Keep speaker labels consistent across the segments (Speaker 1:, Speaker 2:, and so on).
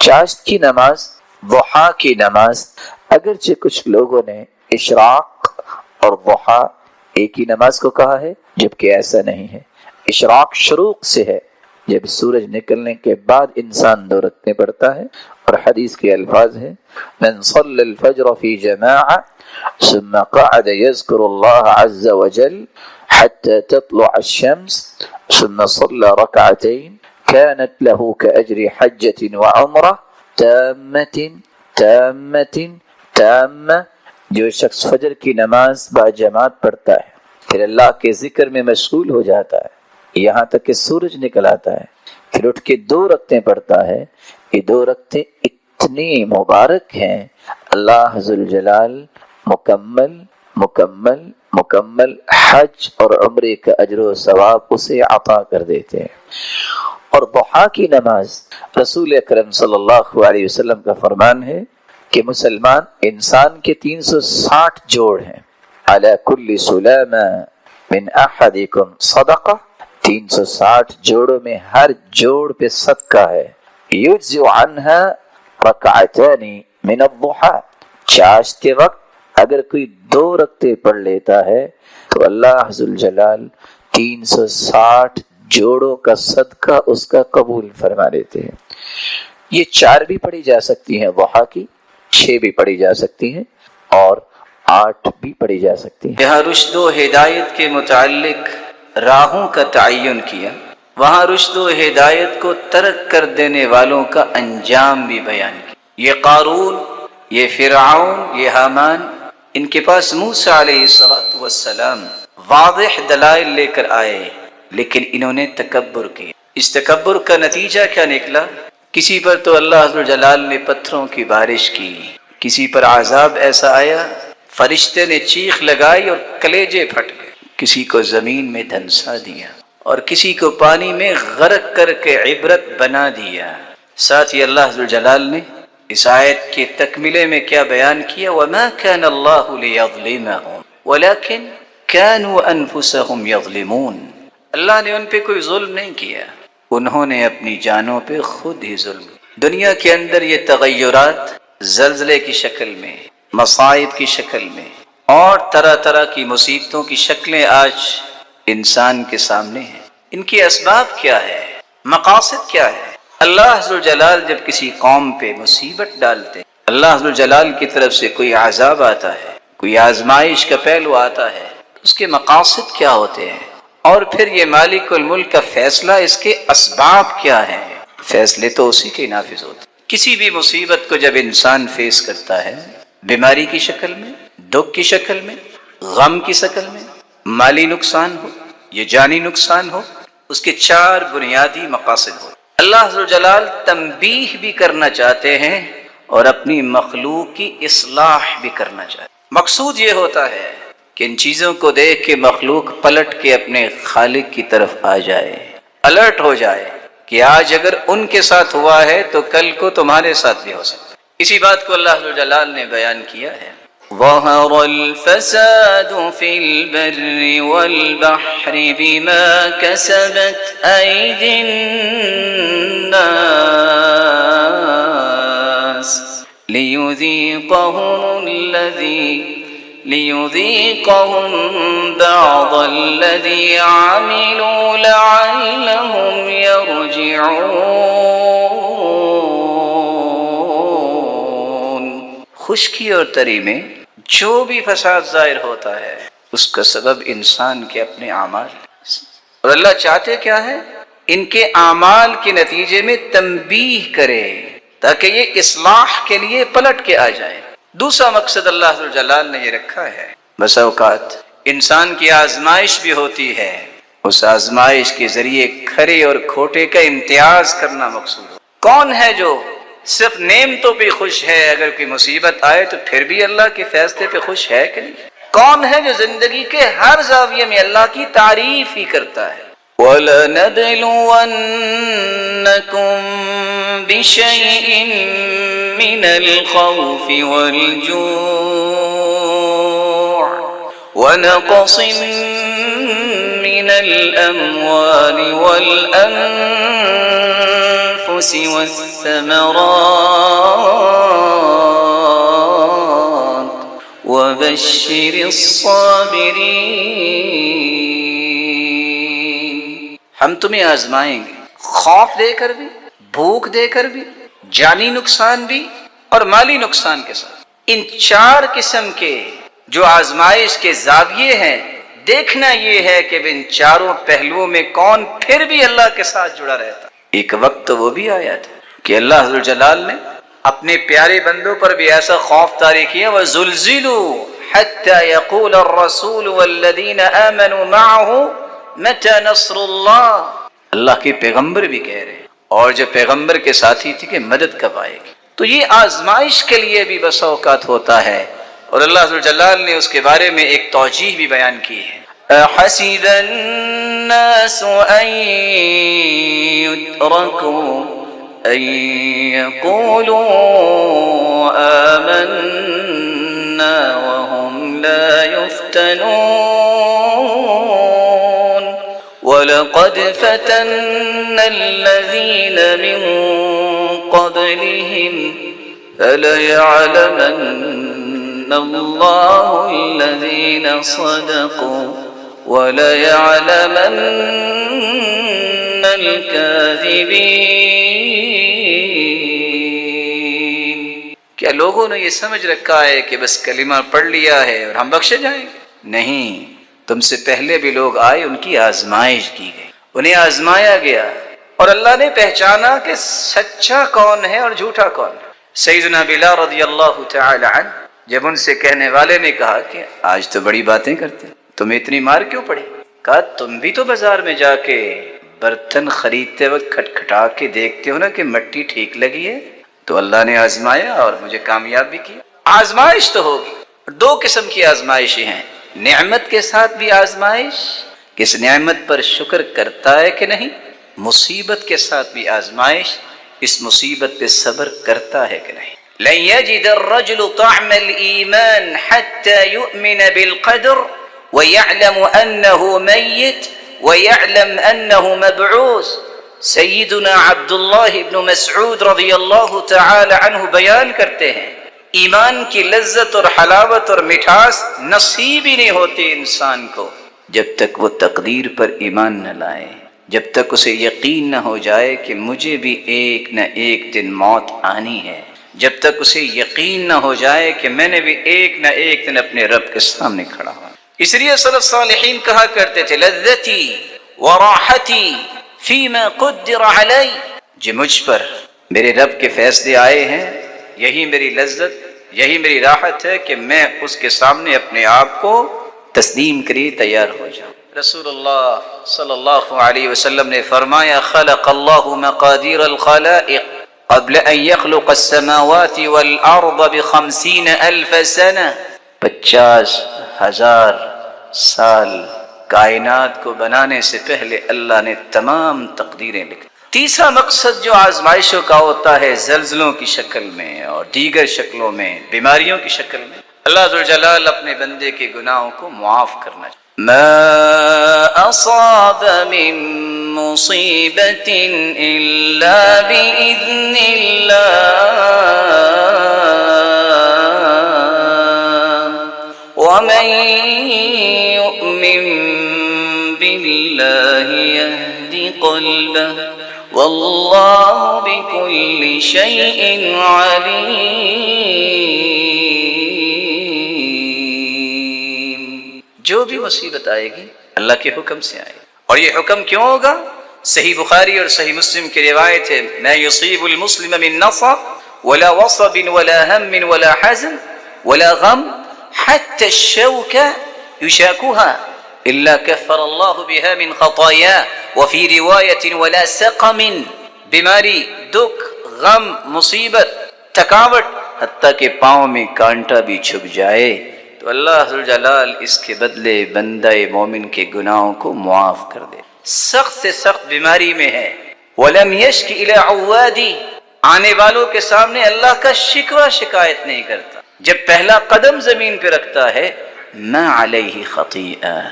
Speaker 1: چاشت کی نماز، ضحیٰ کی نماز، اگرچہ کچھ لوگوں نے اشراق اور ضحیٰ ایک ہی نماز کو کہا ہے، جبکہ ایسا نہیں ہے۔ اشراق شروق سے ہے، جب سورج نکلنے کے بعد انسان 2 رکعتیں پڑھتا ہے، اور حدیث کے الفاظ ہیں من صلی الفجر فی جماعہ ثم قعد يذكر الله عز وجل حتى تطلع الشمس ثم صلى ركعتين كانت له كأجر حجة وعمرة تامة جو شخص فجر کی نماز با جماعت پڑھتا ہے، پھر اللہ کے ذکر میں مشغول ہو جاتا ہے یہاں تک کہ سورج نکل آتا ہے، پھر اٹھ کے 2 رکعتیں پڑھتا ہے، یہ 2 رکعتیں اتنی مبارک ہیں، اللہ ذوالجلال مکمل حج اور عمرے کا اجر و ثواب اسے عطا کر دیتے ہیں۔ اور ضحیٰ کی نماز، رسول اکرم صلی اللہ علیہ وسلم کا فرمان ہے کہ مسلمان انسان کے 360 جوڑ ہیں، علی کل سلامہ من احدکم صدقہ، 360 جوڑوں میں ہر جوڑ پہ صدقہ ہے، یجزی عنہا رکعتان من الضحیٰ، چاشت کے وقت اگر کوئی 2 رکعتیں پڑھ لیتا ہے تو اللہ ذوالجلال 360 جوڑوں کا صدقہ اس کا قبول فرما لیتے ہیں۔ یہ 4 بھی پڑھی جا سکتی ہیں ضحیٰ کی، 6 بھی پڑھی جا سکتی ہیں، اور 8 بھی پڑھی جا سکتی ہیں۔
Speaker 2: یہاں رشد و ہدایت کے متعلق راہوں کا تعین کیا، وہاں رشد و ہدایت کو ترک کر دینے والوں کا انجام بھی بیان کیا۔ یہ قارون، یہ فرعون، یہ حامان، ان کے پاس موسیٰ علیہ السلام واضح دلائل لے کر آئے، لیکن انہوں نے تکبر کیا۔ اس تکبر کا نتیجہ کیا نکلا؟ کسی پر تو اللہ عز و جلال نے پتھروں کی بارش کی، کسی پر عذاب ایسا آیا فرشتے نے چیخ لگائی اور کلیجے پھٹ گئے، کسی کو زمین میں دھنسا دیا، اور کسی کو پانی میں غرق کر کے عبرت بنا دیا۔ ساتھ ہی اللہ عز و جلال نے اس آیت کے تکملے میں کیا بیان کیا؟ وَمَا كَانَ اللَّهُ لِيَظْلِمَهُمْ وَلَكِنْ كَانُوا أَنفُسَهُمْ يَظْلِمُونَ، اللہ نے ان پہ کوئی ظلم نہیں کیا، انہوں نے اپنی جانوں پہ خود ہی ظلم کیا۔ دنیا کے اندر یہ تغیرات زلزلے کی شکل میں، مصائب کی شکل میں، اور طرح طرح کی مصیبتوں کی شکلیں آج انسان کے سامنے ہیں۔ ان کی اسباب کیا ہے؟ مقاصد کیا ہے؟ اللہ عز و جلال جب کسی قوم پہ مصیبت ڈالتے، اللہ عز و جلال کی طرف سے کوئی عذاب آتا ہے، کوئی آزمائش کا پہلو آتا ہے، اس کے مقاصد کیا ہوتے ہیں؟ اور پھر یہ مالک الملک کا فیصلہ، اس کے اسباب کیا ہیں؟ فیصلے تو اسی کے نافذ ہوتے ہیں۔ کسی بھی مصیبت کو جب انسان فیس کرتا ہے، بیماری کی شکل میں، دکھ کی شکل میں، غم کی شکل میں، مالی نقصان ہو یا جانی نقصان ہو، اس کے 4 بنیادی مقاصد ہو۔ اللہ عز و جلال تنبیہ بھی کرنا چاہتے ہیں اور اپنی مخلوق کی اصلاح بھی کرنا چاہتے ہیں۔ مقصود یہ ہوتا ہے کہ ان چیزوں کو دیکھ کے مخلوق پلٹ کے اپنے خالق کی طرف آ جائے، الرٹ ہو جائے کہ آج اگر ان کے ساتھ ہوا ہے تو کل کو تمہارے ساتھ بھی ہو سکتا ہے۔ اسی بات کو اللہ عز و جلال نے بیان کیا ہے، ظَهَرَ الْفَسَادُ فِي الْبَرِّ وَالْبَحْرِ بِمَا كَسَبَتْ أَيْدِي النَّاسِ لِيُذِيقَهُمْ بَعْضَ الَّذِي عَمِلُوا لَعَلَّهُمْ يَرْجِعُونَ۔ خشکی اور تری میں جو بھی فساد ظاہر ہوتا ہے اس کا سبب انسان کے اپنے اعمال، اور اللہ چاہتے کیا ہے؟ ان کے اعمال کے نتیجے میں تنبیہ کرے تاکہ یہ اصلاح کے لیے پلٹ کے آ جائے۔ دوسرا مقصد اللہ عز و جلال نے یہ رکھا ہے، بس اوقات انسان کی آزمائش بھی ہوتی ہے، اس آزمائش کے ذریعے کھرے اور کھوٹے کا امتیاز کرنا مقصود ہے۔ کون ہے جو صرف نعمتوں پہ خوش ہے، اگر کوئی مصیبت آئے تو پھر بھی اللہ کے فیصلے پہ خوش ہے کہ نہیں؟ کون ہے جو زندگی کے ہر زاویے میں اللہ کی تعریف ہی کرتا ہے؟ وَلَنَبْلُوَنَّكُمْ بِشَيْءٍ مِّنَ الْخَوْفِ وَالْجُوعِ وَنَقْصٍ مِّنَ الْأَمْوَالِ وَالْأَنفُسِ والثمرات وبشر الصابرین۔ ہم تمہیں آزمائیں گے، خوف دے کر بھی، بھوک دے کر بھی، جانی نقصان بھی اور مالی نقصان کے ساتھ۔ ان چار قسم کے جو آزمائش کے زاویے ہیں، دیکھنا یہ ہے کہ ان چاروں پہلوؤں میں کون پھر بھی اللہ کے ساتھ جڑا رہتا۔ ایک وقت تو وہ بھی آیا تھا کہ اللہ ذوالجلال نے اپنے پیارے بندوں پر بھی ایسا خوف طاری کیا، وَزُلْزِلُوا حَتَّى يَقُولَ الرَّسُولُ وَالَّذِينَ آمَنُوا مَعَهُ مَتَى نَصْرُ اللَّهِ۔ اللہ کے پیغمبر بھی کہہ رہے ہیں اور جو پیغمبر کے ساتھی تھے کہ مدد کب آئے گی۔ تو یہ آزمائش کے لیے بھی بس اوقات ہوتا ہے، اور اللہ ذوالجلال نے اس کے بارے میں ایک توجیہ بھی بیان کی ہے۔ أَحَسِبَ النَّاسُ أَن يُتْرَكُوا أَن يَقُولُوا آمَنَّا وَهُمْ لَا يُفْتَنُونَ وَلَقَدْ فَتَنَّا الَّذِينَ مِن قَبْلِهِمْ فَلَيَعْلَمَنَّ اللَّهُ الَّذِينَ صَدَقُوا وَلَيَعْلَمَنَّ الْكَاذِبِينَ۔ کیا لوگوں نے یہ سمجھ رکھا ہے کہ بس کلمہ پڑھ لیا ہے اور ہم بخشے جائیں گے؟ نہیں، تم سے پہلے بھی لوگ آئے، ان کی آزمائش کی گئی، انہیں آزمایا گیا، اور اللہ نے پہچانا کہ سچا کون ہے اور جھوٹا کون ہے۔ سیدنا بلال رضی اللہ تعالی عنہ جب ان سے کہنے والے نے کہا کہ آج تو بڑی باتیں کرتے، تمہیں اتنی مار کیوں پڑی؟ کہا تم بھی تو بازار میں جا کے برتن خریدتے وقت کھٹکھٹا کے دیکھتے ہو نا کہ مٹی ٹھیک لگی ہے، تو اللہ نے آزمایا اور مجھے کامیاب بھی کیا۔ آزمائش تو ہوگی، دو قسم کی آزمائشیں ہیں، نعمت کے ساتھ بھی آزمائش کہ اس نعمت پر شکر کرتا ہے کہ نہیں، مصیبت کے ساتھ بھی آزمائش، اس مصیبت پہ صبر کرتا ہے کہ نہیں۔ لن يجد الرجل طعم الإيمان حتى يؤمن بالقدر ويعلم أنه ميت ويعلم أنه مبعوث۔ سیدنا عبداللہ ابن مسعود رضی اللہ تعالی عنہ بیان کرتے ہیں، ایمان کی لذت اور حلاوت اور مٹھاس نصیب ہی نہیں ہوتی انسان کو جب تک وہ تقدیر پر ایمان نہ لائے، جب تک اسے یقین نہ ہو جائے کہ مجھے بھی ایک نہ ایک دن موت آنی ہے، جب تک اسے یقین نہ ہو جائے کہ میں نے بھی ایک نہ ایک دن اپنے رب کے سامنے کھڑا ہوں۔ اس لیے سلف صالحین کہا کرتے تھے، لذتی وراحتی فیما قدر علی، جو مجھ پر میرے رب کے فیصلے آئے ہیں، یہی میری لذت، یہی میری راحت ہے کہ میں اس کے سامنے اپنے آپ کو تسلیم کری تیار ہو جاؤں۔ رسول اللہ صلی اللہ علیہ وسلم نے فرمایا، خلق اللہ مقادیر الخلائق قبل ان يخلق السماوات والارض ب50,000 سنہ، 50,000 سال کائنات کو بنانے سے پہلے اللہ نے تمام تقدیریں لکھی۔ تیسرا مقصد جو آزمائشوں کا ہوتا ہے، زلزلوں کی شکل میں اور دیگر شکلوں میں، بیماریوں کی شکل میں، اللہ ذوالجلال اپنے بندے کے گناہوں کو معاف کرنا چاہتا۔ ما اصاب من مصیبت الا باذن اللہ ومن يؤمن بالله يهدي قلبه والله بكل شيء عليم۔ جو بھی مصیبت آئے گی اللہ کے حکم سے آئے گی، اور یہ حکم کیوں ہوگا؟ صحیح بخاری اور صحیح مسلم کی روایت ہے، ما يصيب المسلم من نصب ولا وصب ولا هم ولا حزن ولا غم حتى الشوكة يشاكها إلا كفر الله بها من خطاياه وفي رواية ولا سقم، بیماری، دکھ، غم، مصیبت، تھکاوٹ، حتیٰ کہ پاؤں میں کانٹا بھی چھپ جائے تو اللہ ذوالجلال اس کے بدلے بندہ مومن کے گناہوں کو معاف کر دے۔ سخت سے سخت بیماری میں ہے، وَلَمْ يَشْكِ إِلَىٰ عَوَّادِي، آنے والوں کے سامنے اللہ کا شکوہ شکایت نہیں کرتا، جب پہلا قدم زمین پہ رکھتا ہے مَا عَلَيْهِ خَطِيئَةٌ،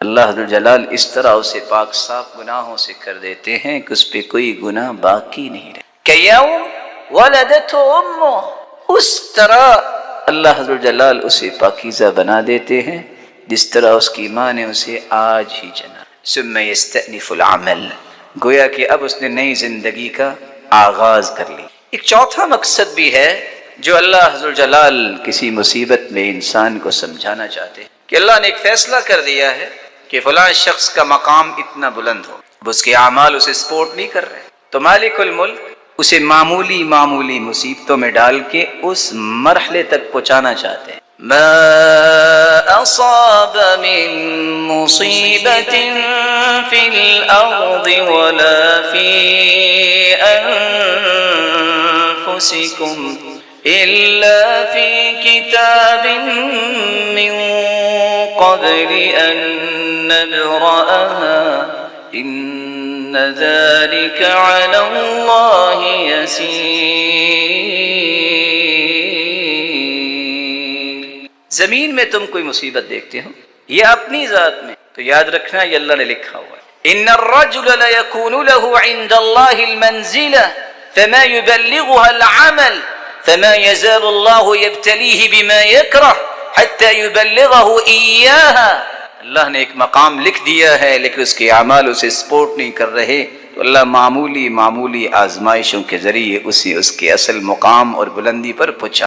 Speaker 2: اللہ ذوالجلال اس طرح اسے پاک صاف گناہوں سے کر دیتے ہیں کہ اس پہ کوئی گناہ باقی نہیں رہے۔ کیوم ولدته امه، اس طرح اللہ حضر جلال اسے پاکیزہ بنا دیتے ہیں جس طرح اس کی ماں نے اسے آج ہی جنا۔ ثم یستأنف العمل، گویا کہ اب اس نے نئی زندگی کا آغاز کر لی۔ ایک چوتھا مقصد بھی ہے جو اللہ حضر جلال کسی مصیبت میں انسان کو سمجھانا چاہتے ہیں کہ اللہ نے ایک فیصلہ کر دیا ہے کہ فلاں شخص کا مقام اتنا بلند ہو، اب اس کے اعمال اسے سپورٹ نہیں کر رہے، تو مالک الملک اسے معمولی مصیبتوں میں ڈال کے اس مرحلے تک پہنچانا چاہتے ہیں۔ ما اصاب من مصیبت فی الارض ولا فی انفسکم الا فی کتاب من قبل ان نبرأها ان ذلك على اللہ یسیر۔ زمین میں تم کوئی مصیبت دیکھتے ہو یا اپنی ذات میں، تو یاد رکھنا یہ اللہ نے لکھا ہوا ہے۔ ان الرجل ليكون له عند الله المنزلة فما يبلغها العمل فما يزال الله يبتليه بما يكره حتى يبلغه إياها۔ اللہ نے ایک مقام لکھ دیا ہے لیکن اس کے اعمال اسے سپورٹ نہیں کر رہے، تو اللہ معمولی آزمائشوں کے ذریعے اسے اس کے اصل مقام اور بلندی پر پہنچا